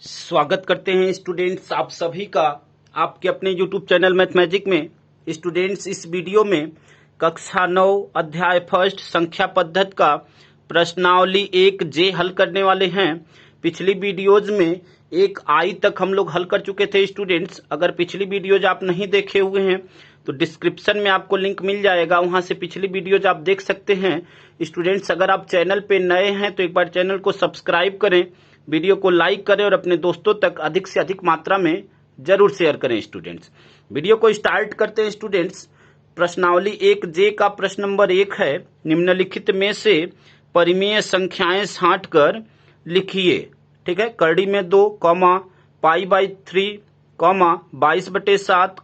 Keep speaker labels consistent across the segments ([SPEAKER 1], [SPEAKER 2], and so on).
[SPEAKER 1] स्वागत करते हैं स्टूडेंट्स आप सभी का आपके अपने YouTube चैनल मैथमेटिक में। स्टूडेंट्स, इस वीडियो में कक्षा 9 अध्याय फर्स्ट संख्या पद्धति का प्रश्नावली 1J हल करने वाले हैं। पिछली वीडियोज में 1I तक हम लोग हल कर चुके थे। स्टूडेंट्स, अगर पिछली वीडियोज आप नहीं देखे हुए हैं तो डिस्क्रिप्शन में आपको लिंक मिल जाएगा, वहां से पिछली वीडियोज आप देख सकते हैं। स्टूडेंट्स, अगर आप चैनल पे नए हैं तो एक बार चैनल को सब्सक्राइब करें, वीडियो को लाइक करें और अपने दोस्तों तक अधिक से अधिक मात्रा में जरूर शेयर करें। स्टूडेंट्स, वीडियो को स्टार्ट करते हैं। स्टूडेंट्स, प्रश्नावली 1J का प्रश्न नंबर 1 है, निम्नलिखित में से परिमेय संख्याएं छांट कर लिखिए। ठीक है, करड़ी में 2, π/3, 22/7,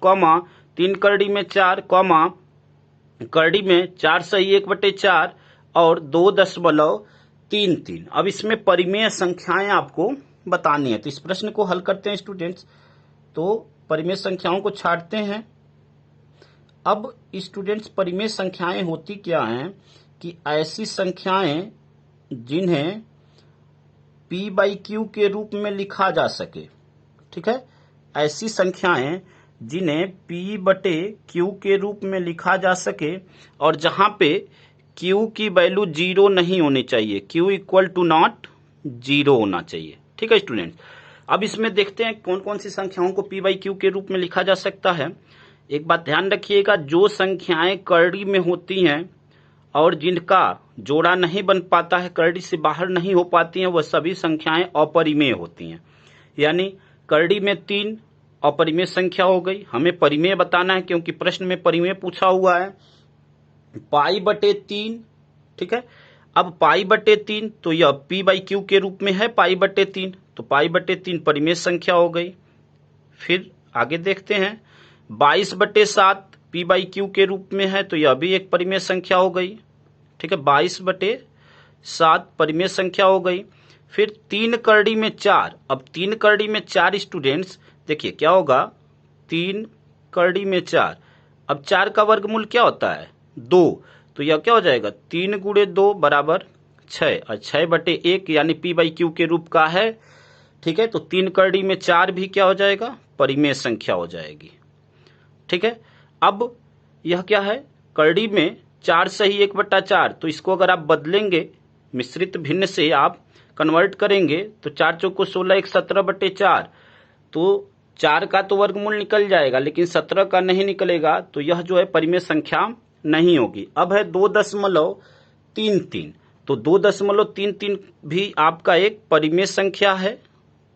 [SPEAKER 1] 3 करड़ी में 4, करड़ी में 4 सही 1/4 और 2.33। अब इसमें परिमेय संख्याएं आपको बतानी है, तो इस प्रश्न को हल करते हैं। स्टूडेंट्स, तो परिमेय संख्याओं को छांटते हैं। अब स्टूडेंट्स, परिमेय संख्याएं होती क्या हैं कि ऐसी संख्याएं जिन्हें p/q के रूप में लिखा जा सके। ठीक है, ऐसी संख्याएं जिन्हें p/q के रूप में लिखा जा सके और जहां पे q की वैल्यू 0 नहीं होनी चाहिए, q इक्वल टू नॉट 0 होना चाहिए। ठीक है स्टूडेंट्स, अब इसमें देखते हैं कौन कौन सी संख्याओं को p/q के रूप में लिखा जा सकता है। एक बात ध्यान रखिएगा, जो संख्याएं करड़ी में होती हैं और जिनका जोड़ा नहीं बन पाता है, करड़ी से बाहर नहीं हो पाती हैं, वह सभी संख्याएं अपरिमेय होती हैं। यानी करड़ी में 3 अपरिमेय संख्या हो गई। हमें परिमेय बताना है क्योंकि प्रश्न में परिमेय पूछा हुआ है। π/3, ठीक है, अब π/3 तो यह p/q के रूप में है π/3, तो π/3 परिमेय संख्या हो गई। फिर आगे देखते हैं, 22/7 p/q के रूप में है, तो यह भी एक परिमेय संख्या हो गई। ठीक है, 22/7 परिमेय संख्या हो गई। फिर 3 करड़ी में 4, अब 3 करड़ी में 4 स्टूडेंट्स देखिए क्या होगा, 3 करड़ी में 4, अब 4 का वर्गमूल क्या होता है 2, तो यह क्या हो जाएगा 3 × 2 = 6 और 6/1 यानी p/q के रूप का है। ठीक है, तो 3 करड़ी में 4 भी क्या हो जाएगा, परिमेय संख्या हो जाएगी। ठीक है, अब यह क्या है, करड़ी में 4 सही 1/4, तो इसको अगर आप बदलेंगे मिश्रित भिन्न से आप कन्वर्ट करेंगे तो 4 चौको 16, 1 17/4, तो 4 का तो वर्गमूल निकल जाएगा लेकिन 17 का नहीं निकलेगा, तो यह जो है परिमेय संख्या नहीं होगी। अब है 2.33, तो 2.33 भी आपका एक परिमेय संख्या है।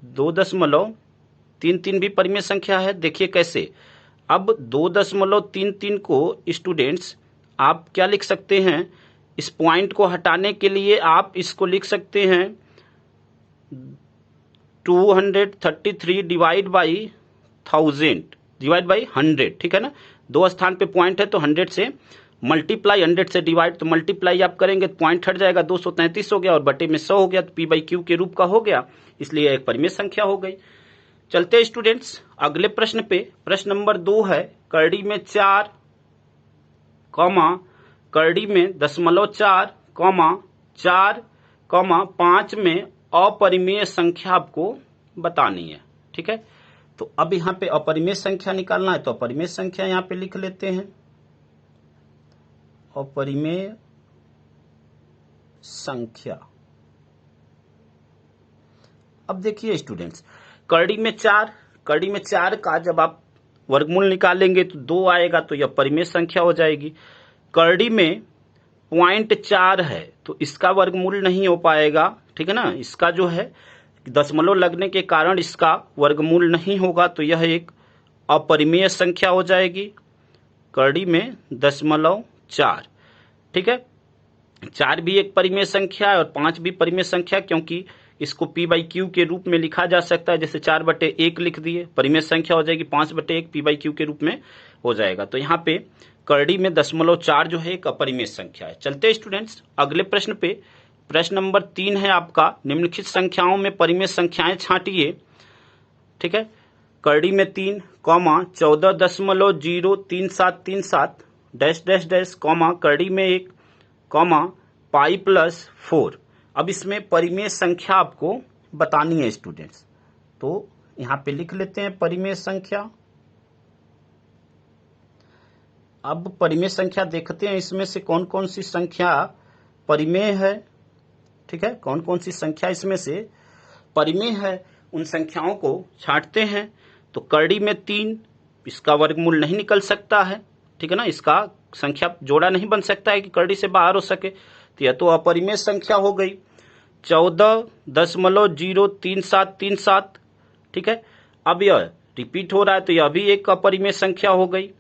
[SPEAKER 1] 2.33 भी परिमेय संख्या है। देखिए कैसे, अब 2.33 को स्टूडेंट्स आप क्या लिख सकते हैं, इस पॉइंट को हटाने के लिए आप इसको लिख सकते हैं 233 डिवाइड बाई 1000 डिवाइड बाई 100। ठीक है ना, 2 स्थान पे पॉइंट है तो 100 से मल्टीप्लाई, 100 से डिवाइड, तो मल्टीप्लाई आप करेंगे तो पॉइंट हट जाएगा, 233 हो गया और बटे में 100 हो गया, तो p/q के रूप का हो गया, इसलिए एक परिमेय संख्या हो गई। चलते स्टूडेंट्स अगले प्रश्न पे। प्रश्न नंबर 2 है, करड़ी में 4, करड़ी में 0.4, 4, 5 में अपरिमेय संख्या आपको बतानी है। ठीक है, तो अब यहां पे अपरिमेय संख्या निकालना है, तो अपरिमेय संख्या यहां पे लिख लेते हैं, अपरिमेय संख्या। अब देखिए स्टूडेंट्स, करड़ी में 4 का जब आप वर्गमूल निकालेंगे तो 2 आएगा, तो यह परिमेय संख्या हो जाएगी। करड़ी में 0.4 है तो इसका वर्गमूल नहीं हो पाएगा। ठीक है ना, इसका जो है दशमलव लगने के कारण इसका वर्गमूल नहीं होगा, तो यह एक अपरिमेय संख्या हो जाएगी। करड़ी में 0.4, ठीक है, 4 भी एक परिमेय संख्या है और 5 भी परिमेय संख्या, क्योंकि इसको p/q के रूप में लिखा जा सकता है। जैसे 4/1 लिख दिए, परिमेय संख्या हो जाएगी, 5/1 p/q के रूप में हो जाएगा। तो यहाँ पे करड़ी में 0.4 जो है एक अपरिमेय संख्या है। चलते स्टूडेंट्स अगले प्रश्न पे। प्रश्न नंबर 3 है आपका, निम्नलिखित संख्याओं में परिमेय संख्याएं छांटिए। ठीक है, करड़ी में 3, 14.03737 डैश डैश डैश, करड़ी में 1, π+4। अब इसमें परिमेय संख्या आपको बतानी है स्टूडेंट्स। तो यहां पे लिख लेते हैं परिमेय संख्या। अब परिमेय संख्या देखते हैं इसमें से कौन कौन सी संख्या परिमेय है। ठीक है, कौन कौन सी संख्या इसमें से परिमेय है, उन संख्याओं को छांटते हैं। तो करड़ी में 3, इसका वर्गमूल नहीं निकल सकता है। ठीक है ना, इसका संख्या जोड़ा नहीं बन सकता है कि करड़ी से बाहर हो सके, तो यह तो अपरिमेय संख्या हो गई। 14.03737। ठीक है, अब यह रिपीट हो रहा है तो यह भी एक अपरिमेय संख्या हो गई।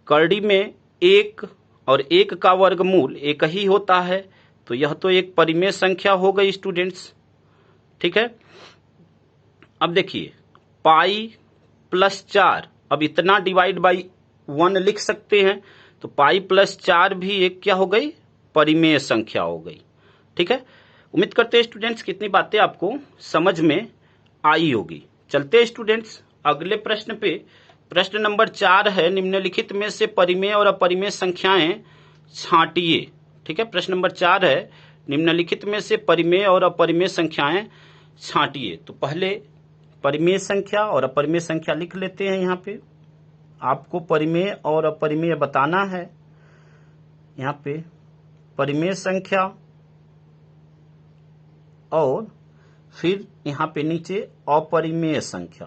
[SPEAKER 1] करड़ी में 1 और 1 का वर्गमूल 1 ही होता है, तो यह तो एक परिमेय संख्या हो गई स्टूडेंट्स। ठीक है, अब देखिए पाई प्लस 4, अब इतना डिवाइड बाई 1 लिख सकते हैं, तो पाई प्लस 4 भी एक क्या हो गई, परिमेय संख्या हो गई। ठीक है, उम्मीद करते हैं स्टूडेंट्स कितनी बातें आपको समझ में आई होगी। चलते हैं स्टूडेंट्स अगले प्रश्न पे। प्रश्न नंबर 4 है, निम्नलिखित में से परिमेय और अपरिमेय संख्याएं छांटिए। ठीक है, प्रश्न नंबर 4 है, निम्नलिखित में से परिमेय और अपरिमेय संख्याएं छांटिए। तो पहले परिमेय संख्या और अपरिमेय संख्या लिख लेते हैं। यहाँ पे आपको परिमेय और अपरिमेय बताना है। यहाँ पे परिमेय संख्या और फिर यहाँ पे नीचे अपरिमेय संख्या।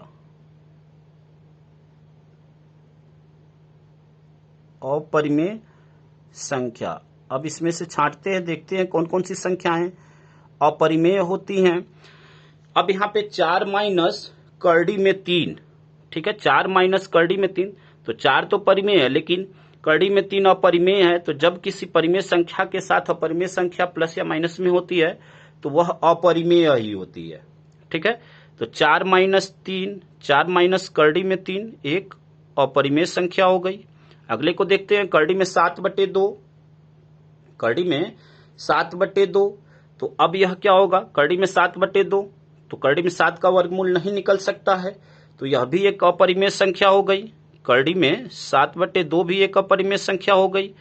[SPEAKER 1] अपरिमेय संख्या, अब इसमें से छांटते हैं, देखते हैं कौन कौन सी संख्याएं अपरिमेय होती हैं। अब यहाँ पे 4 माइनस करड़ी में 3। ठीक है, 4 माइनस करड़ी में 3, तो 4 तो परिमेय है लेकिन करड़ी में 3 अपरिमेय है। तो जब किसी परिमेय संख्या के साथ अपरिमेय संख्या प्लस या माइनस में होती है तो वह अपरिमेय ही होती है। ठीक है, तो 4 माइनस 3, 4 माइनस करड़ी में 3 एक अपरिमेय संख्या हो गई। अगले को देखते हैं, करड़ी में 7/2, करड़ी में 7/2। तो अब यह क्या होगा, करड़ी में 7/2, तो करड़ी में 7 का वर्गमूल नहीं निकल सकता है, तो यह भी एक अपरिमेय संख्या हो गई। करड़ी में 7/2 भी एक अपरिमेय संख्या हो गई।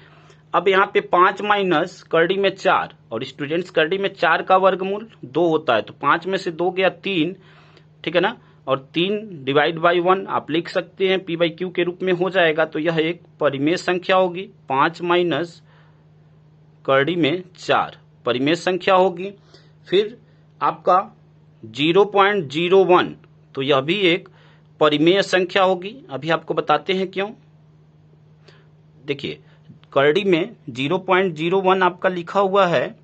[SPEAKER 1] अब यहाँ पे 5 माइनस करड़ी में 4, और स्टूडेंट्स करड़ी में 4 का वर्गमूल 2 होता है, तो 5 में से 2 गया 3। ठीक है ना, और 3 डिवाइड बाई 1 आप लिख सकते हैं, p बाई क्यू के रूप में हो जाएगा, तो यह एक परिमेय संख्या होगी। 5 माइनस करड़ी में 4 परिमेय संख्या होगी। फिर आपका 0.01, तो यह भी एक परिमेय संख्या होगी। अभी आपको बताते हैं क्यों। देखिए करड़ी में 0.01 आपका लिखा हुआ है,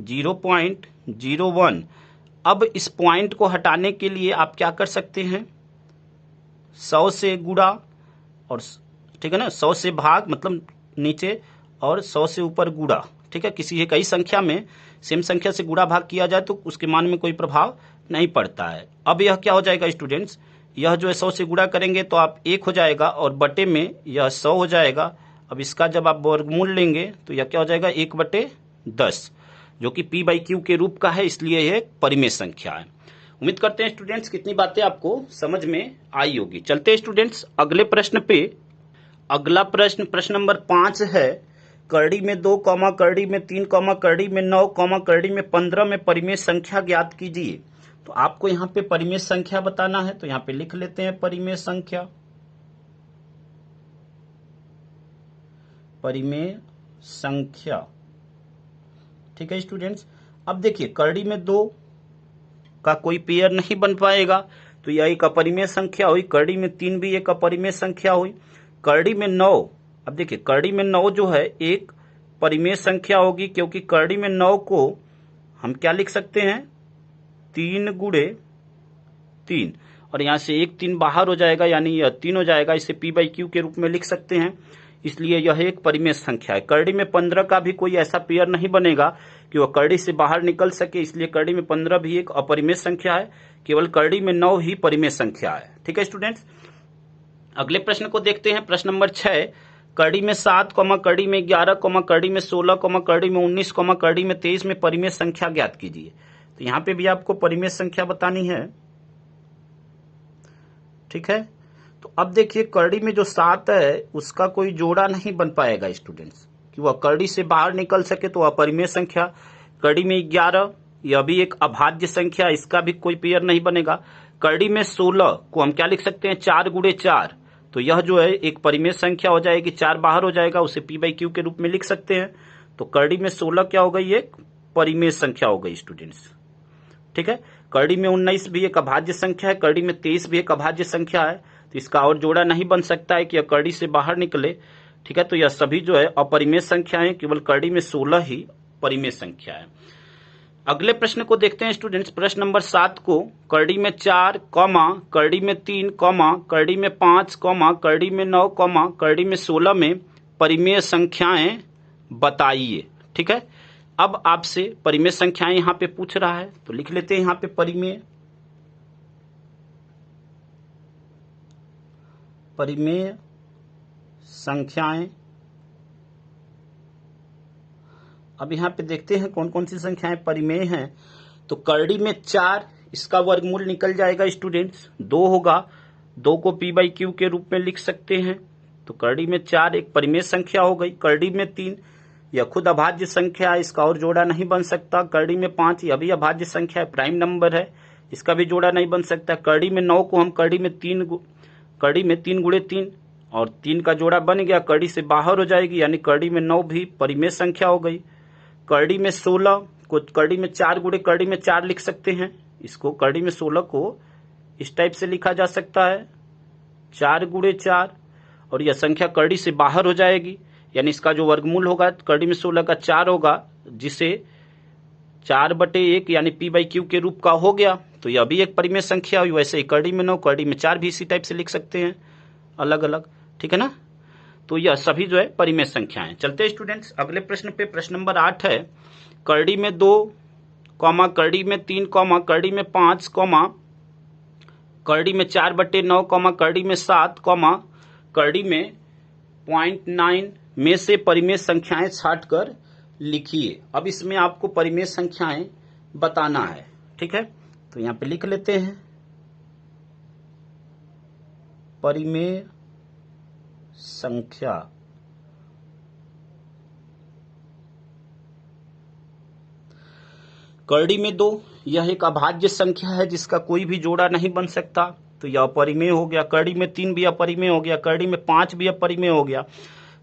[SPEAKER 1] 0.01। अब इस पॉइंट को हटाने के लिए आप क्या कर सकते हैं, 100 से गुणा और ठीक है ना, 100 से भाग मतलब नीचे और 100 से ऊपर गुणा। ठीक है, किसी कई संख्या में सेम संख्या से गुणा भाग किया जाए तो उसके मान में कोई प्रभाव नहीं पड़ता है। अब यह क्या हो जाएगा स्टूडेंट्स, यह जो है 100 से गुणा करेंगे तो आप 1 हो जाएगा और बटे में यह 100 हो जाएगा। अब इसका जब आप वर्गमूल लेंगे तो यह क्या हो जाएगा, 1/10, जो कि p बाई क्यू के रूप का है, इसलिए यह परिमेय संख्या है। उम्मीद करते हैं स्टूडेंट्स कितनी बातें आपको समझ में आई होगी। चलते हैं स्टूडेंट्स अगले प्रश्न पे। अगला प्रश्न, प्रश्न नंबर 5 है, करड़ी में 2, करड़ी में 3, करड़ी में 9, करड़ी में 15 में परिमेय संख्या ज्ञात कीजिए। तो आपको यहाँ पे परिमेय संख्या बताना है, तो यहाँ पे लिख लेते हैं परिमेय संख्या। परिमेय संख्या, ठीक है स्टूडेंट्स। अब देखिए करड़ी में 2 का कोई पेयर नहीं बन पाएगा, तो यह एक अपरिमेय संख्या हुई। करड़ी में 3 भी एक अपरिमेय संख्या हुई। करड़ी में 9, अब देखिए करड़ी में 9 जो है एक परिमेय संख्या होगी, क्योंकि करड़ी में 9 को हम क्या लिख सकते हैं, 3 गुणे 3, और यहां से एक 3 बाहर हो जाएगा, यानी यह 3 हो जाएगा। इसे p बाई क्यू के रूप में लिख सकते हैं, इसलिए यह एक परिमेय संख्या है। करड़ी में 15 का भी कोई ऐसा पेयर नहीं बनेगा कि वह करड़ी से बाहर निकल सके, इसलिए करड़ी में 15 भी एक अपरिमेय संख्या है। केवल करड़ी में 9 ही परिमेय संख्या है। ठीक है स्टूडेंट्स, अगले प्रश्न को देखते हैं। प्रश्न नंबर 6, करड़ी में 7, करड़ी में 11, करड़ी में 16, करड़ी में 19, करड़ी में 23 में परिमेय संख्या ज्ञात कीजिए। तो यहाँ पे भी आपको परिमेय संख्या बतानी है। ठीक है, तो अब देखिए करड़ी में जो 7 है उसका कोई जोड़ा नहीं बन पाएगा स्टूडेंट्स, कि वह करड़ी से बाहर निकल सके, तो वह परिमेय संख्या। करड़ी में 11, यह भी एक अभाज्य संख्या, इसका भी कोई पेयर नहीं बनेगा। करड़ी में 16 को हम क्या लिख सकते हैं, 4 गुणे 4, तो यह जो है एक परिमेय संख्या हो जाएगी, 4 बाहर हो जाएगा, उसे पी बाई क्यू के रूप में लिख सकते हैं। तो करड़ी में 16 क्या हो गई, एक परिमेय संख्या हो गई स्टूडेंट्स। ठीक है, करड़ी में 19 भी एक अभाज्य संख्या है, करड़ी में 23 भी एक अभाज्य संख्या है, तो इसका और जोड़ा नहीं बन सकता है कि यह करड़ी से बाहर निकले। ठीक है, तो यह सभी जो है अपरिमेय संख्या है, केवल करड़ी में 16 ही परिमेय संख्या है। अगले प्रश्न को देखते हैं स्टूडेंट्स, प्रश्न नंबर 7 को। करड़ी में 4, करड़ी में 3, करड़ी में 5, करड़ी में 9, करड़ी में 16 में परिमेय संख्याएं बताइए। ठीक है, अब आपसे परिमेय संख्याएं यहां पे पूछ रहा है, तो लिख लेते हैं यहां पे परिमेय संख्याएं। अब यहां पे देखते हैं कौन कौन सी संख्याएं परिमेय हैं। तो करड़ी में 4, इसका वर्गमूल निकल जाएगा स्टूडेंट्स, 2 होगा, 2 को पी बाई क्यू के रूप में लिख सकते हैं। तो करड़ी में 4 एक परिमेय संख्या हो गई। करड़ी में 3 यह खुद अभाज्य संख्या है, इसका और जोड़ा नहीं बन सकता। करड़ी में 5 यह भी अभाज्य संख्या है, प्राइम नंबर है, इसका भी जोड़ा नहीं बन सकता। करड़ी में 9 को हम करड़ी में 3 गुणे 3 और 3 का जोड़ा बन गया, करड़ी से बाहर हो जाएगी, यानी करड़ी में 9 भी परिमेय संख्या हो गई। करड़ी में 16 को करड़ी में 4 गुणे करड़ी में 4 लिख सकते हैं, इसको करड़ी में 16 को इस टाइप से लिखा जा सकता है, 4 गुणे 4, और यह संख्या करड़ी से बाहर हो जाएगी, यानी इसका जो वर्गमूल होगा करड़ी में 16 का 4 होगा, जिसे 4/1 यानी पी बाई क्यू के रूप का हो गया, तो यह भी एक परिमेय संख्या हुई। वैसे ही करड़ी में 9, करड़ी में 4 भी इसी टाइप से लिख सकते हैं अलग अलग। ठीक है ना, तो यह सभी जो है परिमेय संख्याएं। चलते हैं स्टूडेंट्स अगले प्रश्न पे। प्रश्न नंबर 8 है, करड़ी में 2, करड़ी में 3, करड़ी में 5, करड़ी में 4/9, करड़ी में 7, करड़ी में 0.9 में से परिमेय संख्याएं छांटकर लिखिए। अब इसमें आपको परिमेय संख्याएं बताना है। ठीक है, तो यहां पे लिख लेते हैं परिमेय संख्या। करड़ी में 2 यह एक अभाज्य संख्या है, जिसका कोई भी जोड़ा नहीं बन सकता, तो यह अपरिमेय हो गया। करड़ी में 3 भी अपरिमेय हो गया, करड़ी में 5 भी अपरिमेय हो गया।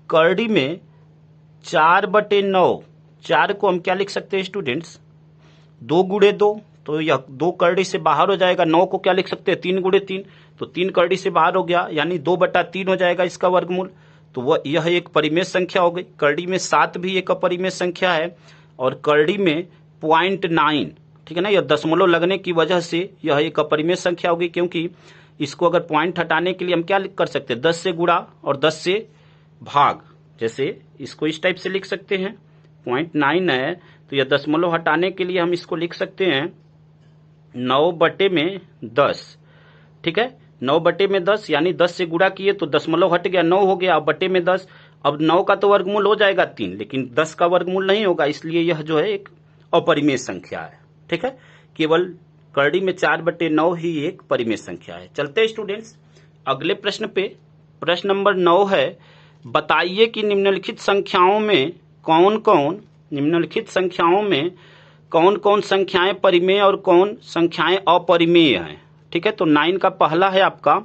[SPEAKER 1] करड़ी में 4/9, 4 को हम क्या लिख सकते हैं स्टूडेंट्स, 2 गुणे 2, तो यह 2 करड़ी से बाहर हो जाएगा। 9 को क्या लिख सकते हैं, 3 गुणे 3, तो 3 करड़ी से बाहर हो गया, यानी 2/3 हो जाएगा इसका वर्गमूल, तो वह यह एक परिमेय संख्या हो गई। करड़ी में 7 भी एक अपरिमेय संख्या है, और करड़ी में 0.9, ठीक है ना, यह दशमलव लगने की वजह से यह एक अपरिमेय संख्या होगी, क्योंकि इसको अगर पॉइंट हटाने के लिए हम क्या कर सकते हैं, 10 से गुणा और 10 से भाग, जैसे इसको इस टाइप से लिख सकते हैं, 0.9 है, तो यह दशमलव हटाने के लिए हम इसको लिख सकते हैं 9/10। ठीक है, 9/10 यानी 10 से गुणा किए तो दशमलव हट गया, 9 हो गया, अब बटे में 10। अब 9 का तो वर्गमूल हो जाएगा 3, लेकिन 10 का वर्गमूल नहीं होगा, इसलिए यह जो है एक अपरिमेय संख्या है। ठीक है, केवल करड़ी में 4/9 ही एक परिमेय संख्या है। चलते हैं स्टूडेंट्स अगले प्रश्न पे। प्रश्न नंबर 9 है, बताइए कि निम्नलिखित संख्याओं में कौन कौन संख्याएं परिमेय और कौन संख्याएं अपरिमेय हैं। ठीक है, तो 9 का पहला है आपका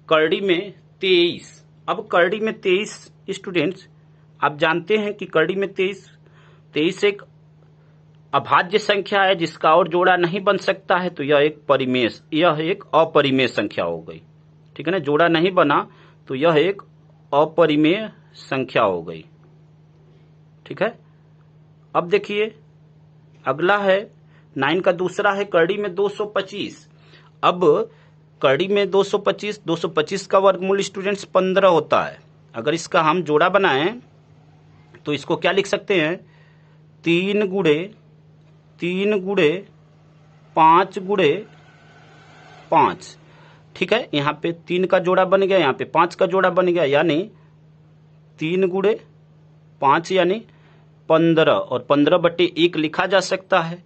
[SPEAKER 1] करड़ी में 23। अब करड़ी में 23 स्टूडेंट्स आप जानते हैं कि करड़ी में 23 एक अभाज्य संख्या है, जिसका और जोड़ा नहीं बन सकता है, तो यह एक अपरिमेय संख्या हो गई। ठीक है ना, जोड़ा नहीं बना तो यह एक अपरिमेय संख्या हो गई। ठीक है, अब देखिए अगला है 9 का दूसरा है करड़ी में 225। अब करड़ी में 225 का वर्गमूल स्टूडेंट्स 15 होता है। अगर इसका हम जोड़ा बनाएं तो इसको क्या लिख सकते हैं, 3 गुणे 5 गुणे 5। ठीक है, यहाँ पे 3 का जोड़ा बन गया, यहाँ पे 5 का जोड़ा बन गया, यानी 3 गुणे 5 यानी 15, और 15/1 लिखा जा सकता है,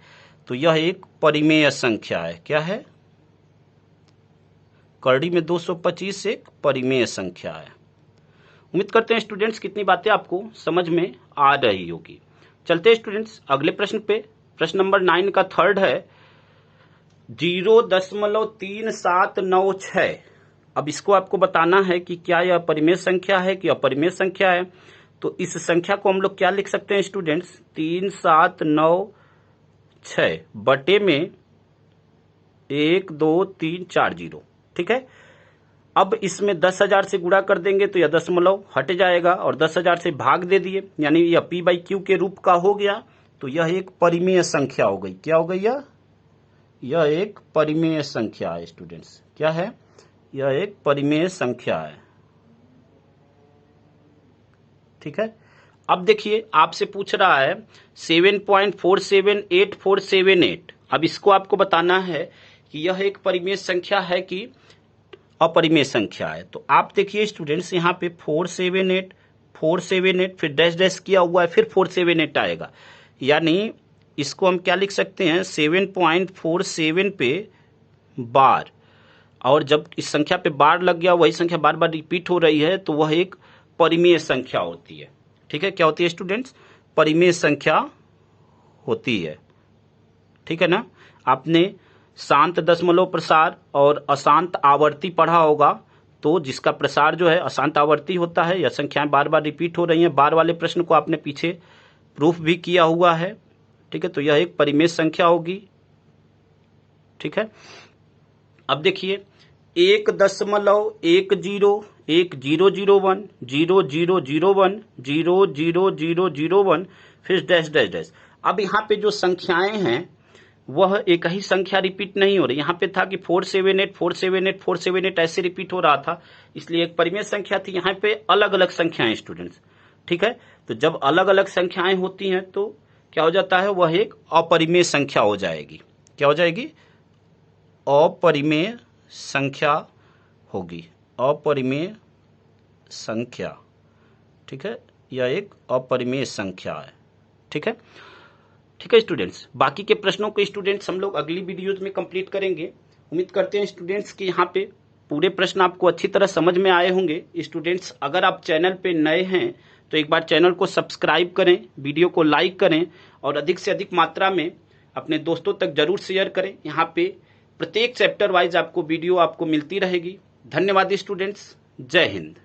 [SPEAKER 1] तो यह एक परिमेय संख्या है। क्या है, करड़ी में 225 एक परिमेय संख्या है। उम्मीद करते हैं स्टूडेंट्स कितनी बातें आपको समझ में आ रही होगी। चलते हैं स्टूडेंट्स अगले प्रश्न पे। प्रश्न नंबर 9 का थर्ड है 0.3796। अब इसको आपको बताना है कि क्या यह परिमेय संख्या है कि अपरिमेय संख्या है। तो इस संख्या को हम लोग क्या लिख सकते हैं स्टूडेंट्स, 3796 बटे में 1 2 3 4 0। ठीक है, अब इसमें 10,000 से गुणा कर देंगे तो यह दशमलव हट जाएगा और 10,000 से भाग दे दिए, यानी यह p बाई क्यू के रूप का हो गया। तो यह एक परिमेय संख्या हो गई। क्या हो गई यह एक परिमेय संख्या है स्टूडेंट्स। क्या है, यह एक परिमेय संख्या है। ठीक है, अब देखिए आपसे पूछ रहा है 7.478478। अब इसको आपको बताना है कि यह एक परिमेय संख्या है कि अपरिमेय संख्या है। तो आप देखिए स्टूडेंट्स, यहाँ पे 478 फिर डैश डैश किया हुआ है, फिर 478 आएगा, यानी इसको हम क्या लिख सकते हैं, 7.47 पे बार, और जब इस संख्या पे बार लग गया, वही संख्या बार बार रिपीट हो रही है, तो वह एक परिमेय संख्या होती है। ठीक है, क्या होती है स्टूडेंट्स, परिमेय संख्या होती है। ठीक है ना, आपने शांत दशमलव प्रसार और अशांत आवर्ती पढ़ा होगा। तो जिसका प्रसार जो है अशांत आवर्ती होता है, यह संख्याएं बार बार रिपीट हो रही हैं। बार वाले प्रश्न को आपने पीछे प्रूफ भी किया हुआ है। ठीक है, तो यह एक परिमेय संख्या होगी। ठीक है, अब देखिए 1.101001 0001 00001 फिर डैश डैश डैश। अब यहाँ पे जो संख्याएं हैं वह एक ही संख्या रिपीट नहीं हो रही। यहाँ पे था कि 478 ऐसे रिपीट हो रहा था, इसलिए एक परिमेय संख्या थी। यहाँ पे अलग अलग संख्याएं स्टूडेंट्स। ठीक है, तो जब अलग अलग संख्याएं होती हैं तो क्या हो जाता है, वह एक अपरिमेय संख्या हो जाएगी। क्या हो जाएगी, अपरिमेय संख्या होगी, अपरिमेय संख्या। ठीक है, यह एक अपरिमेय संख्या है। ठीक है, ठीक है स्टूडेंट्स, बाकी के प्रश्नों को स्टूडेंट्स हम लोग अगली वीडियोज में कंप्लीट करेंगे। उम्मीद करते हैं स्टूडेंट्स कि यहाँ पे पूरे प्रश्न आपको अच्छी तरह समझ में आए होंगे। स्टूडेंट्स, अगर आप चैनल पे नए हैं तो एक बार चैनल को सब्सक्राइब करें, वीडियो को लाइक करें और अधिक से अधिक मात्रा में अपने दोस्तों तक जरूर शेयर करें। यहाँ पे प्रत्येक चैप्टर वाइज आपको वीडियो आपको मिलती रहेगी। धन्यवाद स्टूडेंट्स, जय हिंद।